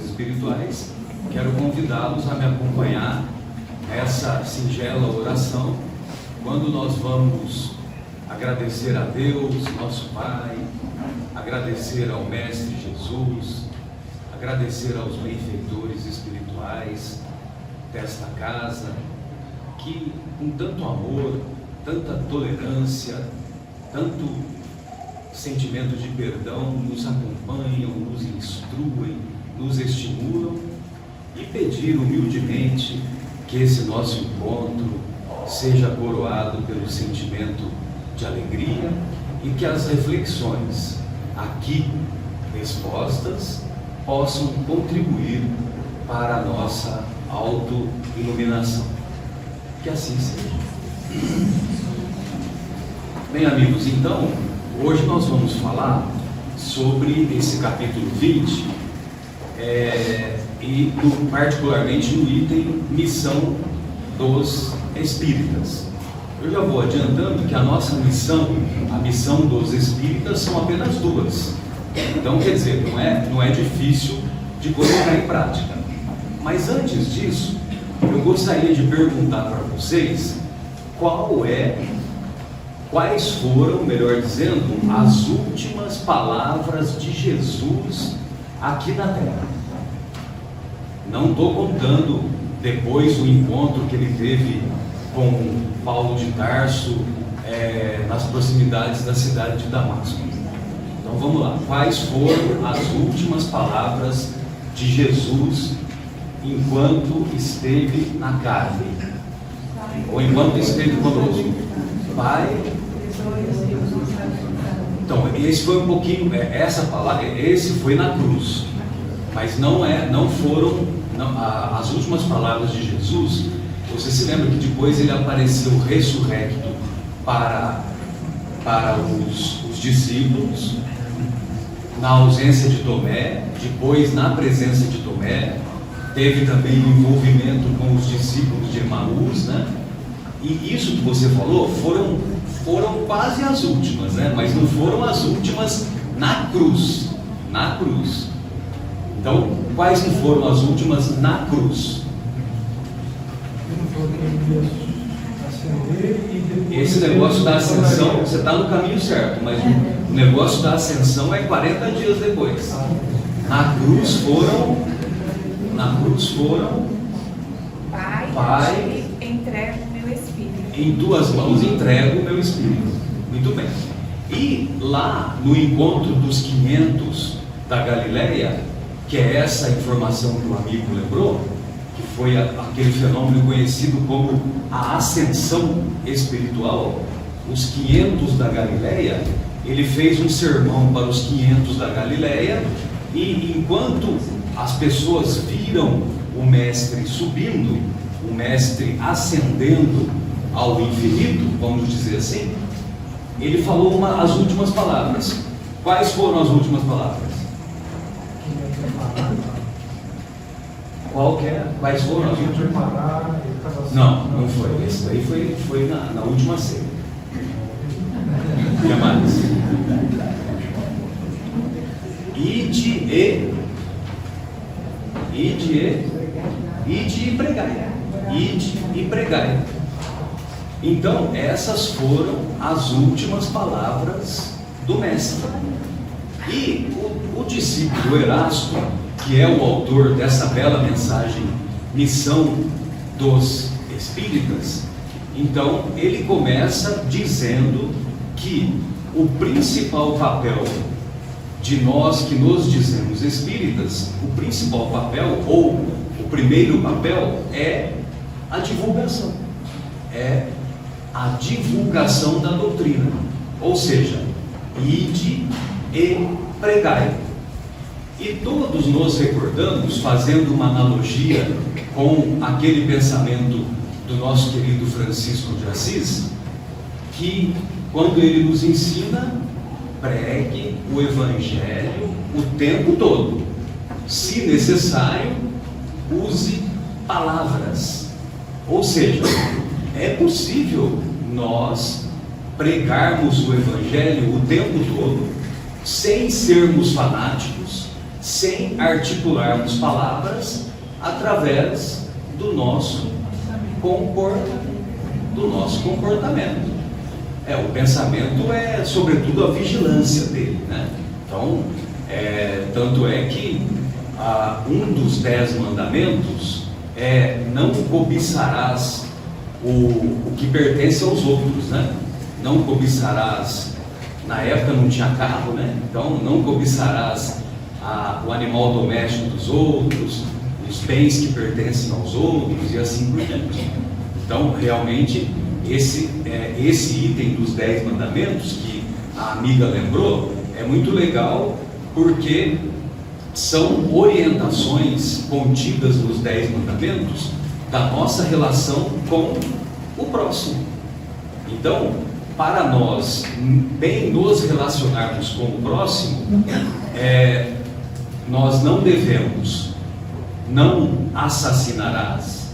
Espirituais, quero convidá-los a me acompanhar nessa singela oração, quando nós vamos agradecer a Deus, nosso Pai, agradecer ao Mestre Jesus, agradecer aos benfeitores espirituais desta casa, que com tanto amor, tanta tolerância, tanto sentimento de perdão nos acompanham, nos instruem, nos estimulam, e pedir humildemente que esse nosso encontro seja coroado pelo sentimento de alegria e que as reflexões aqui expostas possam contribuir para a nossa auto-iluminação. Que assim seja. Bem, amigos, então, hoje nós vamos falar sobre esse capítulo 20, e particularmente no item Missão dos Espíritas. Eu já vou adiantando que a nossa missão, a missão dos Espíritas, são apenas duas. Então, quer dizer, não é difícil de colocar em prática. Mas antes disso, eu gostaria de perguntar para vocês quais foram, melhor dizendo, as últimas palavras de Jesus aqui na Terra. Não estou contando depois o encontro que ele teve com Paulo de Tarso, nas proximidades da cidade de Damasco. Então vamos lá, quais foram as últimas palavras de Jesus enquanto esteve na carne, ou enquanto esteve conosco? Pai. Então, esse foi um pouquinho, essa palavra, esse foi na cruz, mas não foram as últimas palavras de Jesus. Você se lembra que depois ele apareceu ressurrecto para os discípulos, na ausência de Tomé, depois na presença de Tomé, teve também o envolvimento com os discípulos de Emaús, né? E isso que você falou foram quase as últimas, né? Mas não foram as últimas na cruz. Então, quais que foram as últimas na cruz? Esse negócio da ascensão, você está no caminho certo, mas o negócio da ascensão é 40 dias depois. Na cruz foram Pai, entrego o meu espírito. Em tuas mãos entrego o meu espírito. Muito bem. E lá no encontro dos 500 da Galileia, que é essa informação que o amigo lembrou, que foi aquele fenômeno conhecido como a ascensão espiritual, os 500 da Galileia, ele fez um sermão para os 500 da Galileia, e enquanto as pessoas viram o mestre subindo, o mestre ascendendo ao infinito, vamos dizer assim, ele falou as últimas palavras. Quais foram as últimas palavras? Quais foram as últimas palavras? Não foi. Esse daí foi na última ceia. O que mais? Ide e pregai. Ide e pregai. Então, essas foram as últimas palavras do mestre. E o discípulo Erasto, que é o autor dessa bela mensagem, Missão dos Espíritas, então ele começa dizendo que o principal papel de nós que nos dizemos espíritas, o principal papel, ou o primeiro papel, é a divulgação. É a divulgação da doutrina. Ou seja, ide e pregai. E todos nos recordamos, fazendo uma analogia com aquele pensamento do nosso querido Francisco de Assis, que quando ele nos ensina, pregue o Evangelho o tempo todo. Se necessário, use palavras. Ou seja, é possível nós pregarmos o Evangelho o tempo todo, sem sermos fanáticos, sem articularmos palavras, através do nosso comportamento. O pensamento é, sobretudo, a vigilância dele, né? Então, tanto é que um dos 10 mandamentos é: não cobiçarás o que pertence aos outros, né? Não cobiçarás, na época não tinha carro, né? Então, não cobiçarás o animal doméstico dos outros, os bens que pertencem aos outros e assim por diante. Então, realmente, esse item dos 10 mandamentos que a amiga lembrou é muito legal, porque são orientações contidas nos 10 mandamentos da nossa relação com o próximo. Então, para nós bem nos relacionarmos com o próximo, nós não devemos: não assassinarás,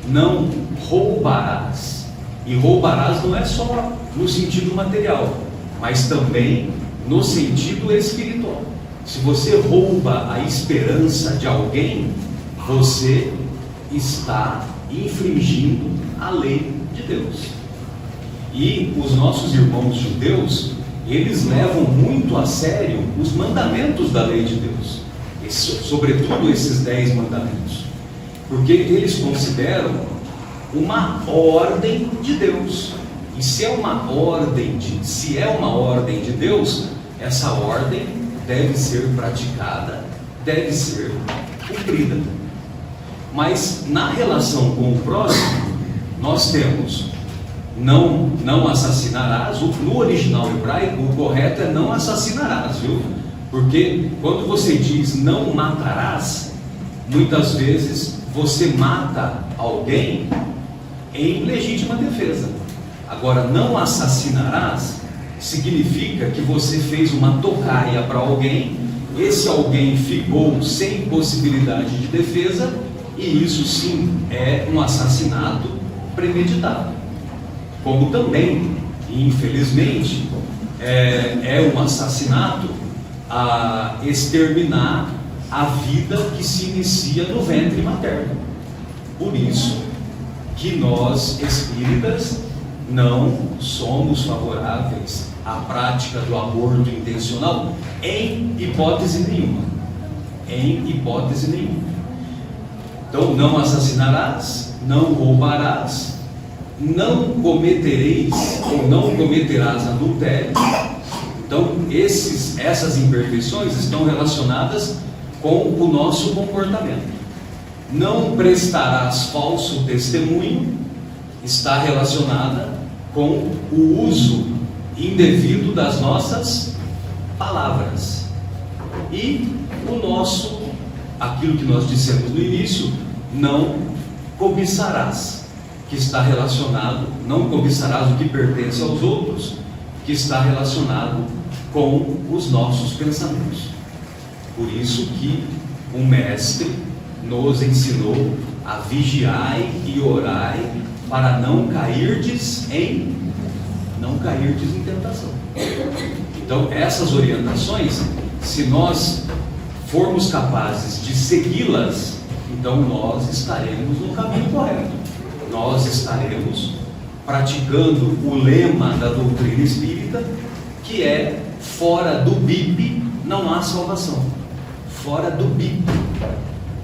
não roubarás. E roubarás não é só no sentido material, mas também no sentido espiritual. Se você rouba a esperança de alguém, você está infringindo a lei de Deus. E os nossos irmãos judeus, eles levam muito a sério os mandamentos da lei de Deus, sobretudo esses 10 mandamentos, porque eles consideram uma ordem de Deus. E se é uma ordem de Deus, essa ordem deve ser praticada, deve ser cumprida. Mas na relação com o próximo, nós temos: não assassinarás. No original hebraico, o correto é não assassinarás, viu? Porque quando você diz não matarás, muitas vezes você mata alguém em legítima defesa. Agora, não assassinarás significa que você fez uma tocaia para alguém, esse alguém ficou sem possibilidade de defesa, e isso sim é um assassinato premeditado. Como também, infelizmente, é um assassinato a exterminar a vida que se inicia no ventre materno. Por isso que nós espíritas não somos favoráveis à prática do aborto intencional em hipótese nenhuma. Em hipótese nenhuma. Então, não assassinarás, não roubarás, não cometereis ou não cometerás adultério. Então, essas imperfeições estão relacionadas com o nosso comportamento. Não prestarás falso testemunho está relacionada com o uso indevido das nossas palavras. E aquilo que nós dissemos no início, não cobiçarás, que está relacionado, não cobiçarás o que pertence aos outros, que está relacionado com os nossos pensamentos. Por isso que o Mestre nos ensinou a vigiai e orai para não cairdes em tentação. Então, essas orientações, se nós formos capazes de segui-las, então nós estaremos no caminho correto. Nós estaremos praticando o lema da doutrina espírita, que é: fora do BIP não há salvação. Fora do BIP.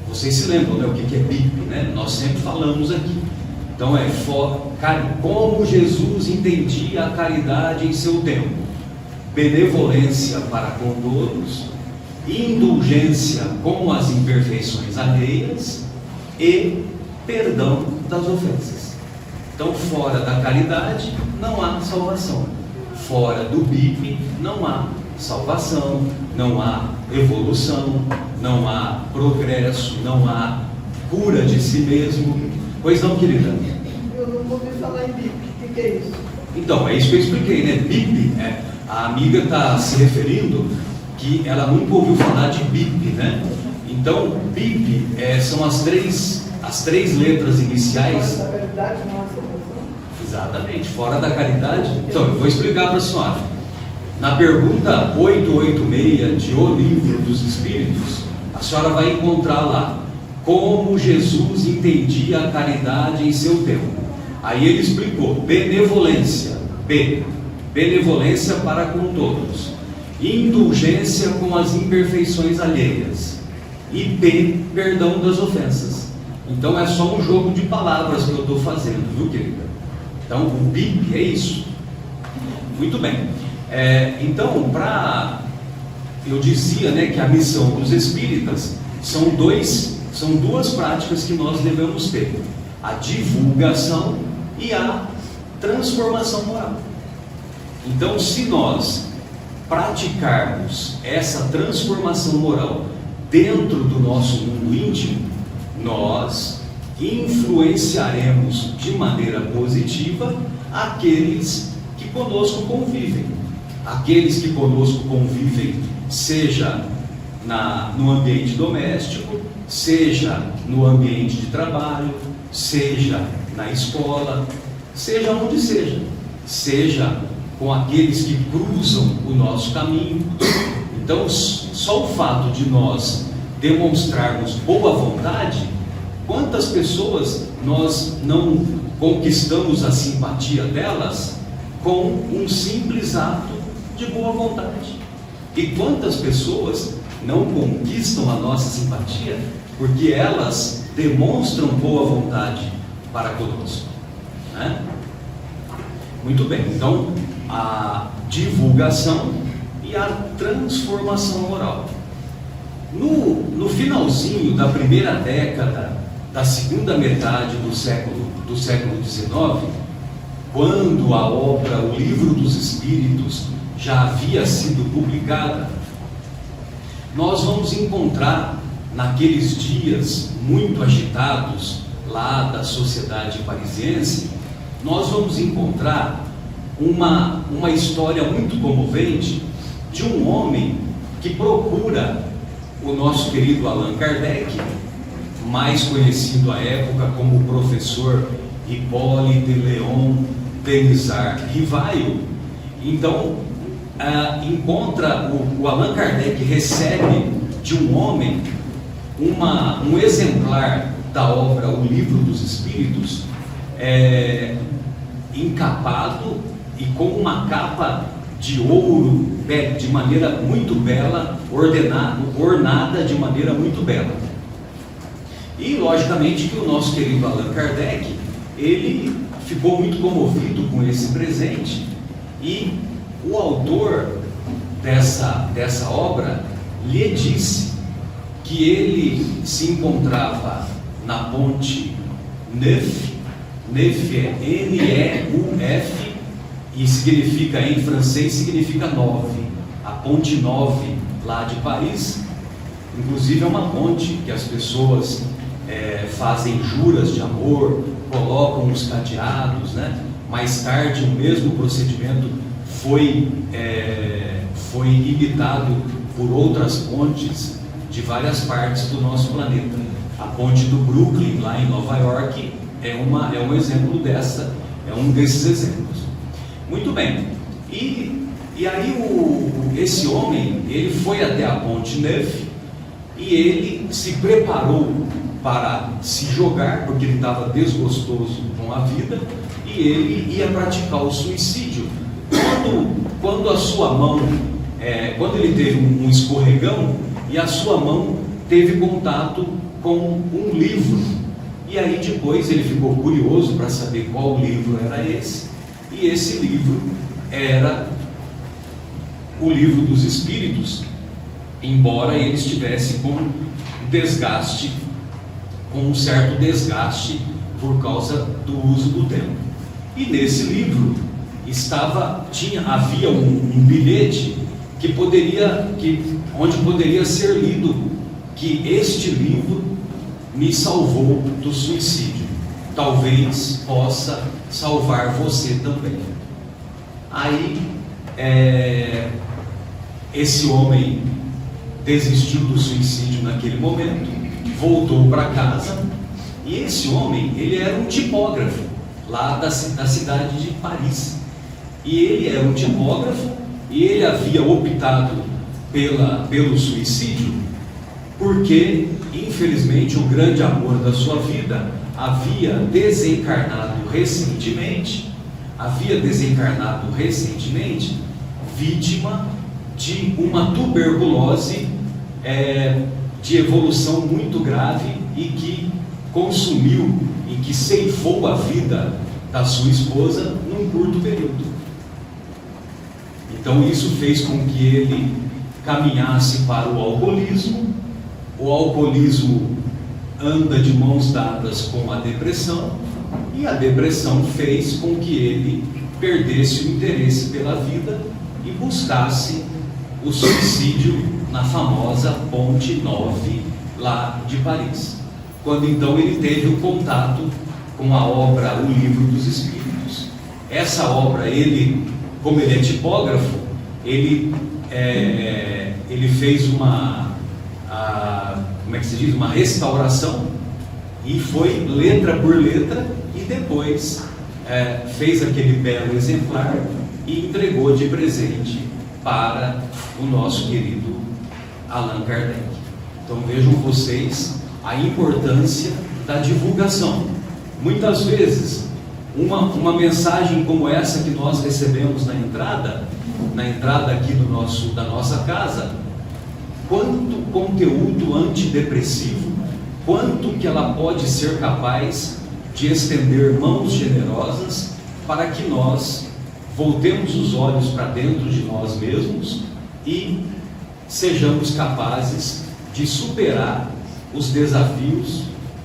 Vocês se lembram, né, o que é BIP, né? Nós sempre falamos aqui. Então como Jesus entendia a caridade em seu tempo: benevolência para com todos, indulgência com as imperfeições alheias e perdão das ofensas. Então, fora da caridade não há salvação. Fora do BIP não há salvação, não há evolução, não há progresso, não há cura de si mesmo. Pois não, querida? Eu não ouvi falar em BIP. O que é isso? Então, é isso que eu expliquei, né? BIP, a amiga está se referindo que ela nunca ouviu falar de BIP, né? Então, BIP são as três letras iniciais. Mas a verdade não há salvação? Exatamente, fora da caridade. Então, eu vou explicar para a senhora. Na pergunta 886 de O Livro dos Espíritos, a senhora vai encontrar lá como Jesus entendia a caridade em seu tempo. Aí ele explicou: benevolência, B, benevolência para com todos, indulgência com as imperfeições alheias, e P, perdão das ofensas. Então é só um jogo de palavras que eu estou fazendo, viu, querida? Então o BIP é isso. Muito bem. Então, eu dizia, né, que a missão dos espíritas são duas práticas que nós devemos ter: a divulgação e a transformação moral. Então, se nós praticarmos essa transformação moral dentro do nosso mundo íntimo, nós influenciaremos de maneira positiva aqueles que conosco convivem. Aqueles que conosco convivem, seja no ambiente doméstico, seja no ambiente de trabalho, seja na escola, seja onde seja com aqueles que cruzam o nosso caminho. Então, só o fato de nós demonstrarmos boa vontade, quantas pessoas nós não conquistamos a simpatia delas com um simples ato de boa vontade? E quantas pessoas não conquistam a nossa simpatia porque elas demonstram boa vontade para conosco, né? Muito bem, então a divulgação e a transformação moral. No finalzinho da primeira década da segunda metade do século XIX, quando a obra O Livro dos Espíritos já havia sido publicada, nós vamos encontrar naqueles dias muito agitados lá da sociedade parisiense, nós vamos encontrar uma história muito comovente de um homem que procura o nosso querido Allan Kardec, mais conhecido à época como o professor Hippolyte Léon Denisard Rivail. Então, encontra o Allan Kardec recebe de um homem um exemplar da obra O Livro dos Espíritos, encapado e com uma capa de ouro, de maneira muito bela, ornada de maneira muito bela. E logicamente que o nosso querido Allan Kardec, ele ficou muito comovido com esse presente, e o autor dessa obra lhe disse que ele se encontrava na ponte Neuf é N-E-U-F, e significa, em francês, significa 9, a ponte 9 lá de Paris. Inclusive é uma ponte que as pessoas fazem juras de amor, colocam os cadeados, né? Mais tarde o mesmo procedimento foi imitado por outras pontes de várias partes do nosso planeta. A ponte do Brooklyn, lá em Nova York, é um exemplo dessa, é um desses exemplos. Muito bem, e aí esse homem, ele foi até a ponte Neuf e ele se preparou para se jogar, porque ele estava desgostoso com a vida, e ele ia praticar o suicídio, quando a sua mão, quando ele teve um escorregão, e a sua mão teve contato com um livro, e aí depois ele ficou curioso para saber qual livro era esse, e esse livro era o Livro dos Espíritos, embora ele estivesse com um certo desgaste por causa do uso do tempo. E nesse livro havia um bilhete onde poderia ser lido que este livro me salvou do suicídio, talvez possa salvar você também. Aí esse homem desistiu do suicídio naquele momento, voltou para casa, e esse homem, ele era um tipógrafo, lá da cidade de Paris. E ele era um tipógrafo, e ele havia optado pelo suicídio, porque, infelizmente, o grande amor da sua vida havia desencarnado recentemente, vítima de uma tuberculose de evolução muito grave e que consumiu e que ceifou a vida da sua esposa num curto período. Então isso fez com que ele caminhasse para o alcoolismo. O alcoolismo anda de mãos dadas com a depressão, e a depressão fez com que ele perdesse o interesse pela vida e buscasse o suicídio na famosa Ponte 9 lá de Paris, quando então ele teve o contato com a obra O Livro dos Espíritos. Essa obra, como ele é tipógrafo, ele fez uma restauração, e foi letra por letra, e depois fez aquele belo exemplar e entregou de presente para o nosso querido Allan Kardec. Então vejam vocês a importância da divulgação. Muitas vezes uma mensagem como essa que nós recebemos na entrada aqui da nossa casa, quanto conteúdo antidepressivo, quanto que ela pode ser capaz de estender mãos generosas para que nós voltemos os olhos para dentro de nós mesmos e sejamos capazes de superar os desafios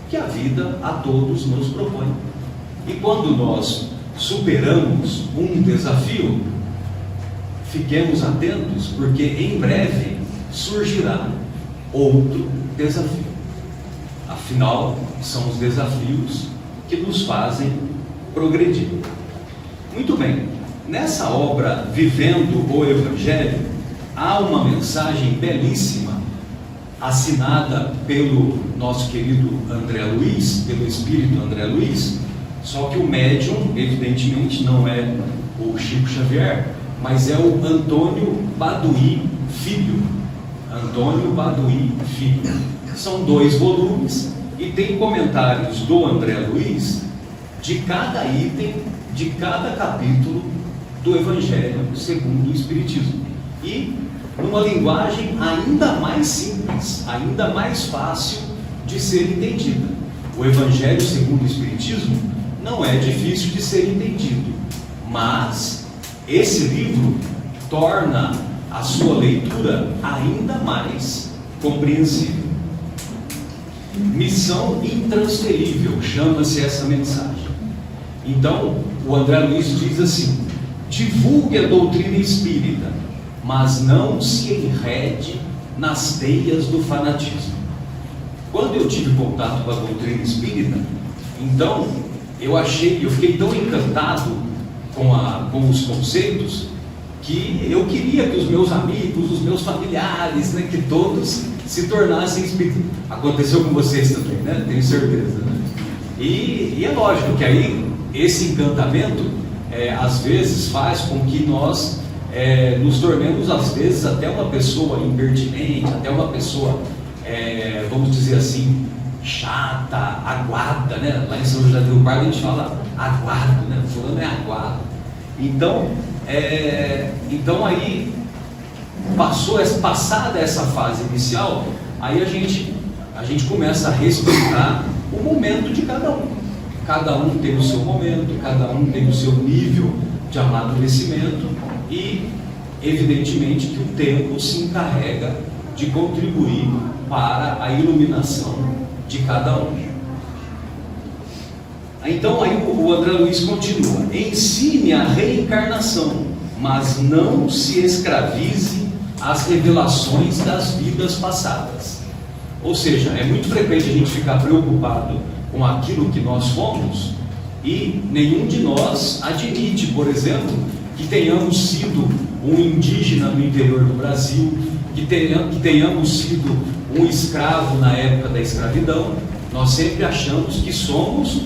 que a vida a todos nos propõe. E quando nós superamos um desafio, fiquemos atentos, porque em breve surgirá outro desafio. Afinal, são os desafios que nos fazem progredir. Muito bem, nessa obra Vivendo o Evangelho, há uma mensagem belíssima, assinada pelo nosso querido André Luiz, pelo Espírito André Luiz, só que o médium, evidentemente, não é o Chico Xavier, mas é o Antônio Baduy Filho. Antônio Baduy Filho. São 2 volumes e tem comentários do André Luiz de cada item, de cada capítulo do Evangelho segundo o Espiritismo, e numa linguagem ainda mais simples, ainda mais fácil de ser entendida. O Evangelho segundo o Espiritismo não é difícil de ser entendido, mas esse livro torna a sua leitura ainda mais compreensível. Missão intransferível, chama-se essa mensagem. Então, o André Luiz diz assim: divulgue a doutrina espírita, mas não se enrede nas teias do fanatismo. Quando eu tive contato com a doutrina espírita, então eu fiquei tão encantado com os conceitos, que eu queria que os meus amigos, os meus familiares, né, que todos se tornassem espíritas. Aconteceu com vocês também, né? Tenho certeza, né? E é lógico que aí esse encantamento às vezes faz com que nós nos tornemos às vezes até uma pessoa impertinente, até uma pessoa, vamos dizer assim, chata, aguada, né? Lá em São José do Rio Pardo a gente fala aguado, né? Fulano é aguado. Então aí, passada essa fase inicial, aí a gente começa a respeitar o momento de cada um. Cada um tem o seu momento, cada um tem o seu nível de amadurecimento, e evidentemente que o tempo se encarrega de contribuir para a iluminação de cada um. Então aí o André Luiz continua: ensine a reencarnação, mas não se escravize às revelações das vidas passadas. Ou seja, é muito frequente a gente ficar preocupado com aquilo que nós fomos, e nenhum de nós admite, por exemplo, que tenhamos sido um indígena no interior do Brasil, que tenhamos sido um escravo na época da escravidão. Nós sempre achamos que somos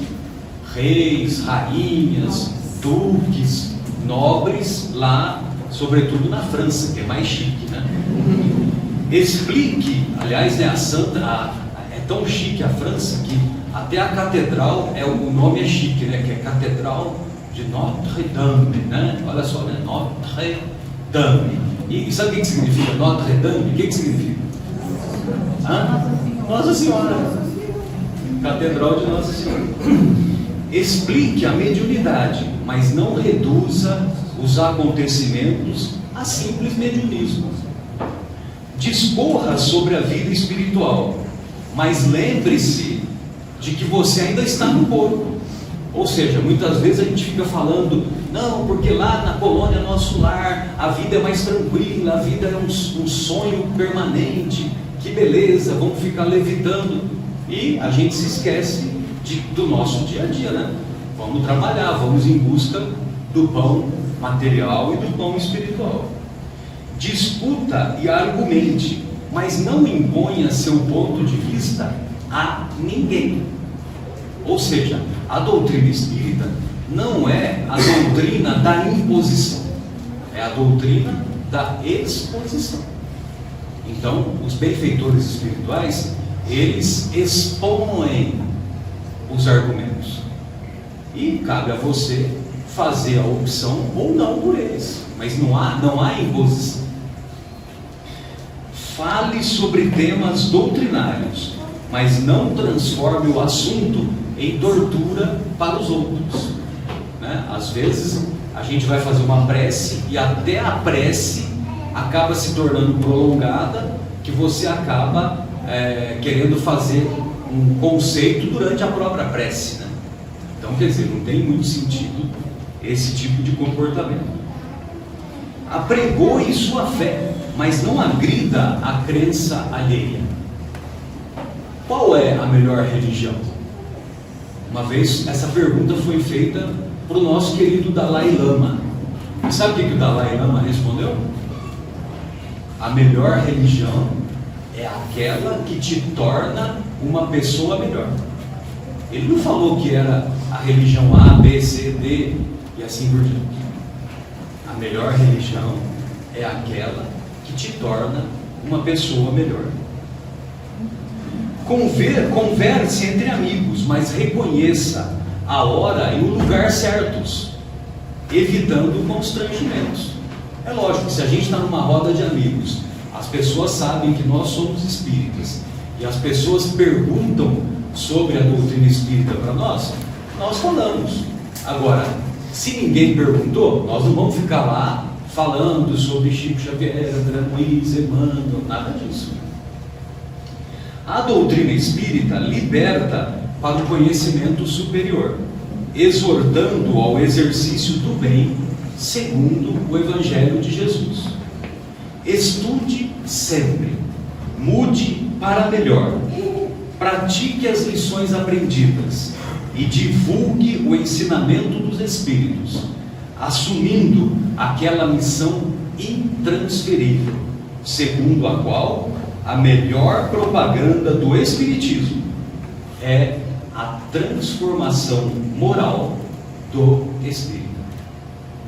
reis, rainhas, duques, nobres lá, sobretudo na França, que é mais chique, né? Explique, aliás, né, é tão chique a França que até a catedral, o nome é chique, né? Que é Catedral de Notre-Dame, né? Olha só, né? Notre-Dame. E sabe o que significa Notre-Dame? O que significa? Nossa Senhora. Catedral de Nossa Senhora. Explique a mediunidade, mas não reduza os acontecimentos a simples mediunismo. Discorra sobre a vida espiritual, mas lembre-se de que você ainda está no corpo. Ou seja, muitas vezes a gente fica falando, não, porque lá na colônia Nosso Lar a vida é mais tranquila, a vida é um sonho permanente, que beleza, vamos ficar levitando. E a gente se esquece do nosso dia a dia, né? Vamos trabalhar, vamos em busca do pão material e do pão espiritual. Discuta e argumente, mas não imponha seu ponto de vista a ninguém. Ou seja, a doutrina espírita não é a doutrina da imposição, é a doutrina da exposição. Então, os benfeitores espirituais, eles expõem os argumentos e cabe a você fazer a opção ou não por eles, mas não há imposição. Fale sobre temas doutrinários, mas não transforme o assunto em tortura para os outros, né? Às vezes a gente vai fazer uma prece e até a prece acaba se tornando prolongada, que você acaba querendo fazer um conceito durante a própria prece, né? Então, quer dizer, não tem muito sentido esse tipo de comportamento. Apregoe sua fé, mas não agrida a crença alheia. Qual é a melhor religião? Uma vez essa pergunta foi feita para o nosso querido Dalai Lama. E sabe o que o Dalai Lama respondeu? A melhor religião é aquela que te torna uma pessoa melhor. Ele não falou que era a religião A, B, C, D e assim por diante. A melhor religião é aquela que te torna uma pessoa melhor. Converse entre amigos, mas reconheça a hora e o lugar certos, evitando constrangimentos. É lógico que se a gente está numa roda de amigos, as pessoas sabem que nós somos espíritas, e as pessoas perguntam sobre a doutrina espírita para nós falamos. Agora, se ninguém perguntou, nós não vamos ficar lá falando sobre Chico Xavier, André Luiz, Emmanuel, nada disso. A doutrina espírita liberta para o conhecimento superior, exortando ao exercício do bem, segundo o Evangelho de Jesus. Estude sempre, mude para melhor, pratique as lições aprendidas e divulgue o ensinamento dos Espíritos, assumindo aquela missão intransferível, segundo a qual a melhor propaganda do Espiritismo é a transformação moral do Espírito.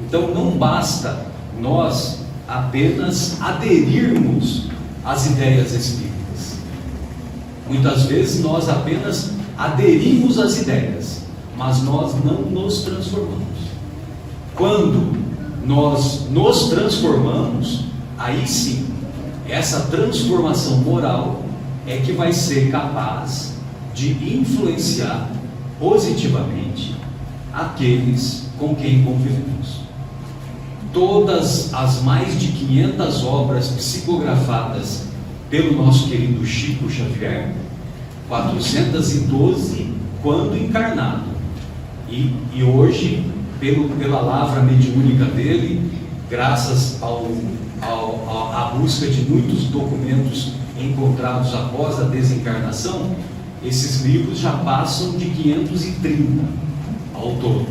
Então não basta nós apenas aderirmos às ideias espíritas. Muitas vezes nós apenas aderimos às ideias, mas nós não nos transformamos. Quando nós nos transformamos, aí sim, essa transformação moral é que vai ser capaz de influenciar positivamente aqueles com quem convivemos. Todas as mais de 500 obras psicografadas pelo nosso querido Chico Xavier, 412 quando encarnado, e hoje, pela lavra mediúnica dele, graças à busca de muitos documentos encontrados após a desencarnação, esses livros já passam de 530 ao todo.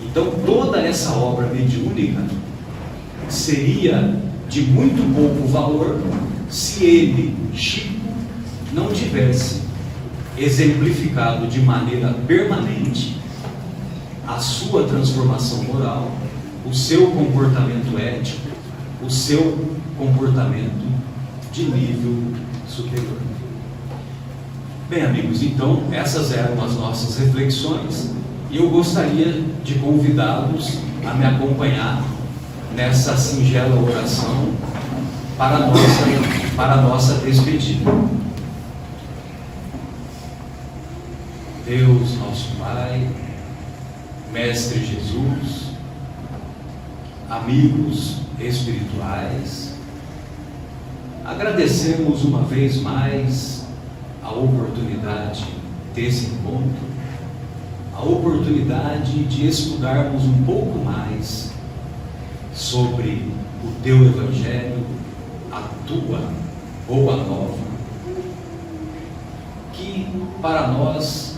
Então toda essa obra mediúnica seria de muito pouco valor se ele, Chico, não tivesse exemplificado de maneira permanente a sua transformação moral, o seu comportamento ético, o seu comportamento de nível superior. Bem, amigos, então essas eram as nossas reflexões e eu gostaria de convidá-los a me acompanhar nessa singela oração para a nossa despedida. Deus, nosso Pai, Mestre Jesus, amigos espirituais, agradecemos uma vez mais a oportunidade desse encontro, a oportunidade de estudarmos um pouco mais sobre o Teu Evangelho, a Tua Boa Nova, que para nós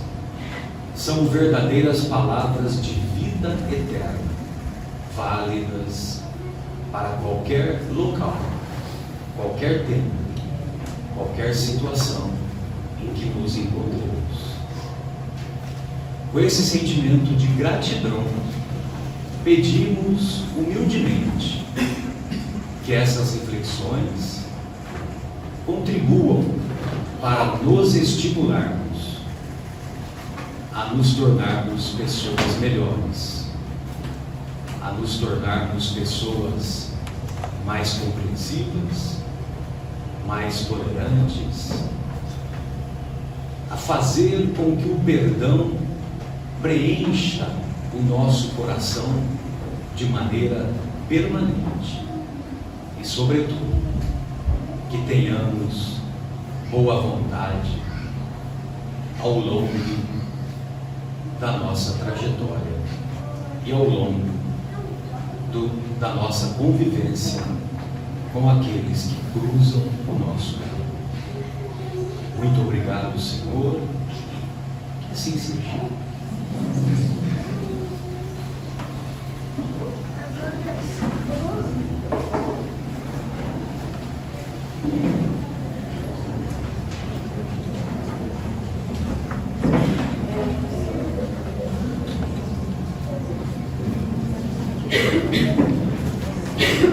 são verdadeiras palavras de vida eterna, válidas para qualquer local, qualquer tempo, qualquer situação em que nos encontremos. Com esse sentimento de gratidão, pedimos humildemente que essas reflexões contribuam para nos estimularmos a nos tornarmos pessoas melhores, a nos tornarmos pessoas mais compreensivas, mais tolerantes, a fazer com que o perdão preencha o nosso coração de maneira permanente e, sobretudo, que tenhamos boa vontade ao longo da nossa trajetória e ao longo da nossa convivência com aqueles que cruzam o nosso caminho. Muito obrigado, Senhor, que assim seja.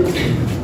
Thank you.